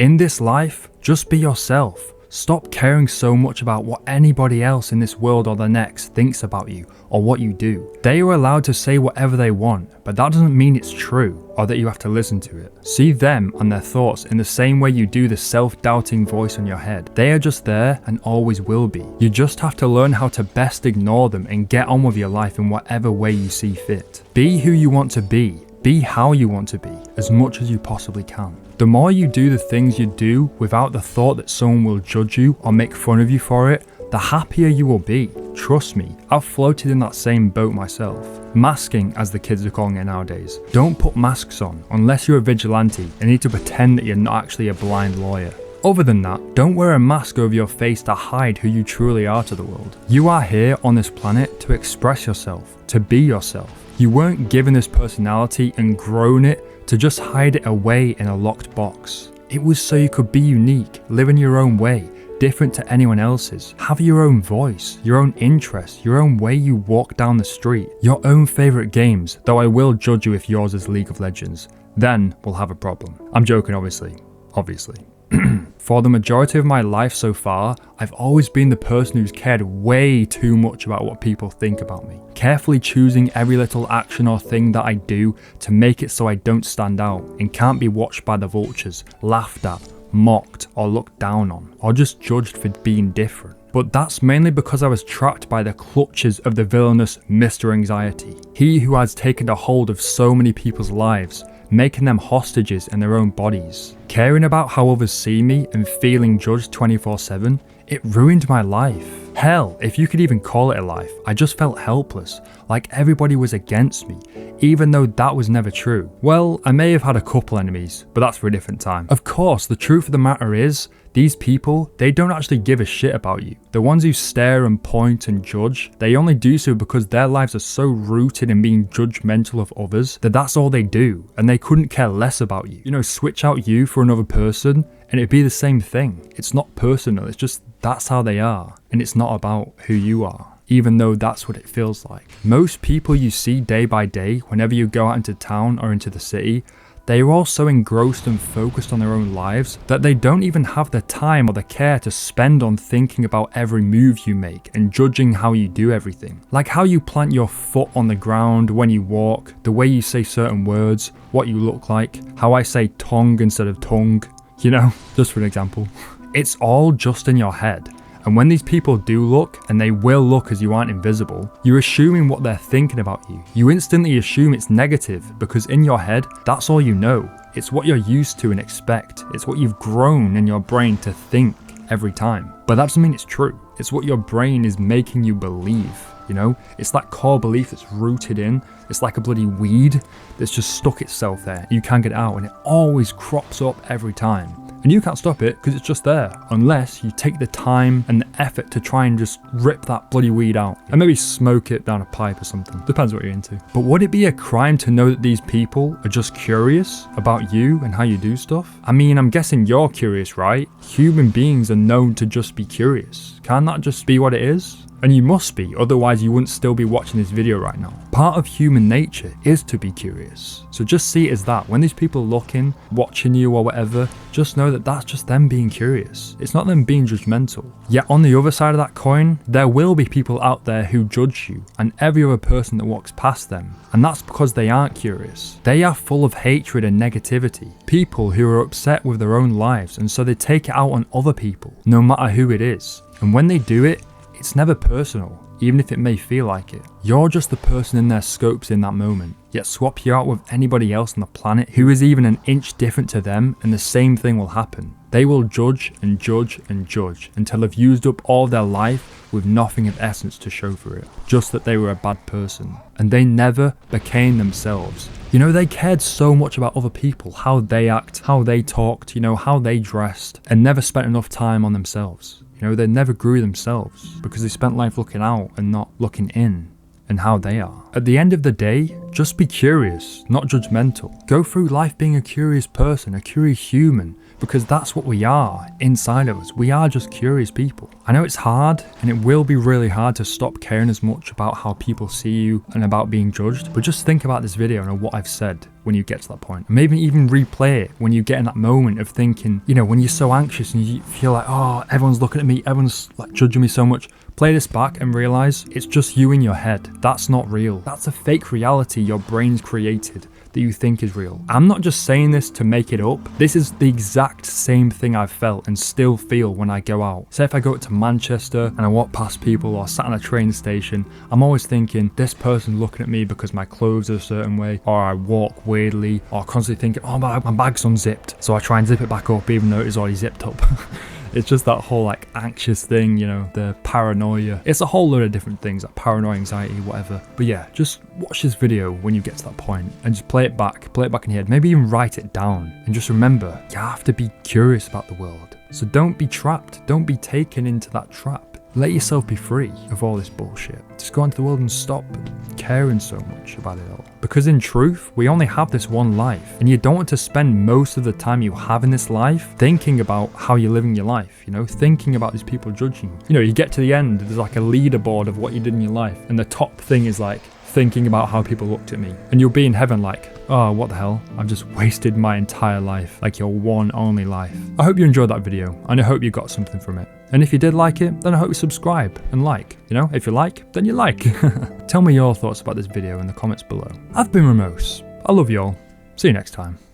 In this life, just be yourself. Stop caring so much about what anybody else in this world or the next thinks about you or what you do. They are allowed to say whatever they want, but that doesn't mean it's true or that you have to listen to it. See them and their thoughts in the same way you do the self-doubting voice in your head. They are just there and always will be. You just have to learn how to best ignore them and get on with your life in whatever way you see fit. Be who you want to be. Be how you want to be, as much as you possibly can. The more you do the things you do without the thought that someone will judge you or make fun of you for it, the happier you will be. Trust me, I've floated in that same boat myself. Masking, as the kids are calling it nowadays. Don't put masks on unless you're a vigilante and need to pretend that you're not actually a blind lawyer. Other than that, don't wear a mask over your face to hide who you truly are to the world. You are here on this planet to express yourself, to be yourself. You weren't given this personality and grown it to just hide it away in a locked box. It was so you could be unique, live in your own way, different to anyone else's, have your own voice, your own interests, your own way you walk down the street, your own favourite games, though I will judge you if yours is League of Legends. Then we'll have a problem. I'm joking, obviously. For the majority of my life so far, I've always been the person who's cared way too much about what people think about me. Carefully choosing every little action or thing that I do to make it so I don't stand out and can't be watched by the vultures, laughed at, mocked or looked down on, or just judged for being different. But that's mainly because I was trapped by the clutches of the villainous Mr. Anxiety. He who has taken a hold of so many people's lives, making them hostages in their own bodies. Caring about how others see me and feeling judged 24/7, it ruined my life. Hell, if you could even call it a life, I just felt helpless, like everybody was against me, even though that was never true. Well, I may have had a couple enemies, but that's for a different time. Of course, the truth of the matter is, these people, they don't actually give a shit about you. The ones who stare and point and judge, they only do so because their lives are so rooted in being judgmental of others that that's all they do, and they couldn't care less about you. You know, switch out you for another person, and it'd be the same thing. It's not personal, it's just that's how they are, and it's not about who you are, even though that's what it feels like. Most people you see day by day, whenever you go out into town or into the city, they are all so engrossed and focused on their own lives that they don't even have the time or the care to spend on thinking about every move you make and judging how you do everything. Like how you plant your foot on the ground when you walk, the way you say certain words, what you look like, how I say tongue instead of tongue, you know, just for an example. It's all just in your head. And when these people do look, and they will look as you aren't invisible, you're assuming what they're thinking about you. You instantly assume it's negative because in your head, that's all you know. It's what you're used to and expect. It's what you've grown in your brain to think every time. But that doesn't mean it's true. It's what your brain is making you believe, you know? It's that core belief that's rooted in. It's like a bloody weed that's just stuck itself there. You can't get it out and it always crops up every time. And you can't stop it because it's just there, unless you take the time and the effort to try and just rip that bloody weed out. And maybe smoke it down a pipe or something. Depends what you're into. But would it be a crime to know that these people are just curious about you and how you do stuff? I mean, I'm guessing you're curious, right? Human beings are known to just be curious. Can that just be what it is? And you must be, otherwise you wouldn't still be watching this video right now. Part of human nature is to be curious. So just see it as that. When these people are looking, watching you or whatever, just know that that's just them being curious. It's not them being judgmental. Yet on the other side of that coin, there will be people out there who judge you and every other person that walks past them. And that's because they aren't curious. They are full of hatred and negativity. People who are upset with their own lives, and so they take it out on other people, no matter who it is. And when they do it, it's never personal, even if it may feel like it. You're just the person in their scopes in that moment. Yet swap you out with anybody else on the planet who is even an inch different to them and the same thing will happen. They will judge and judge and judge until they've used up all their life with nothing of essence to show for it. Just that they were a bad person. And they never became themselves. You know, they cared so much about other people, how they act, how they talked, you know, how they dressed, and never spent enough time on themselves. You know, they never grew themselves because they spent life looking out and not looking in and how they are. At the end of the day, just be curious, not judgmental. Go through life being a curious person, a curious human because that's what we are inside of us. We are just curious people. I know it's hard, and it will be really hard to stop caring as much about how people see you and about being judged, but just think about this video and what I've said when you get to that point. And maybe even replay it when you get in that moment of thinking, you know, when you're so anxious and you feel like, oh, everyone's looking at me, everyone's like judging me so much. Play this back and realize it's just you in your head. That's not real. That's a fake reality your brain's created that you think is real. I'm not just saying this to make it up. This is the exact same thing I've felt and still feel when I go out. Say if I go to Manchester and I walk past people or sat on a train station, I'm always thinking, this person's looking at me because my clothes are a certain way, or I walk weirdly, or constantly thinking, oh, my bag's unzipped. So I try and zip it back up even though it's already zipped up. It's just that whole like anxious thing, you know, the paranoia. It's a whole load of different things, like paranoia, anxiety, whatever. But yeah, just watch this video when you get to that point and just play it back in your head. Maybe even write it down and just remember, you have to be curious about the world. So don't be trapped. Don't be taken into that trap. Let yourself be free of all this bullshit. Just go into the world and stop caring so much about it all. Because in truth, we only have this one life, and you don't want to spend most of the time you have in this life thinking about how you're living your life, you know, thinking about these people judging you. You know, you get to the end, there's like a leaderboard of what you did in your life, and the top thing is like thinking about how people looked at me. And you'll be in heaven like, oh, what the hell? I've just wasted my entire life, like your one only life. I hope you enjoyed that video, and I hope you got something from it. And if you did like it, then I hope you subscribe and like. You know, if you like, then you like. Tell me your thoughts about this video in the comments below. I've been Ramos. I love you all. See you next time.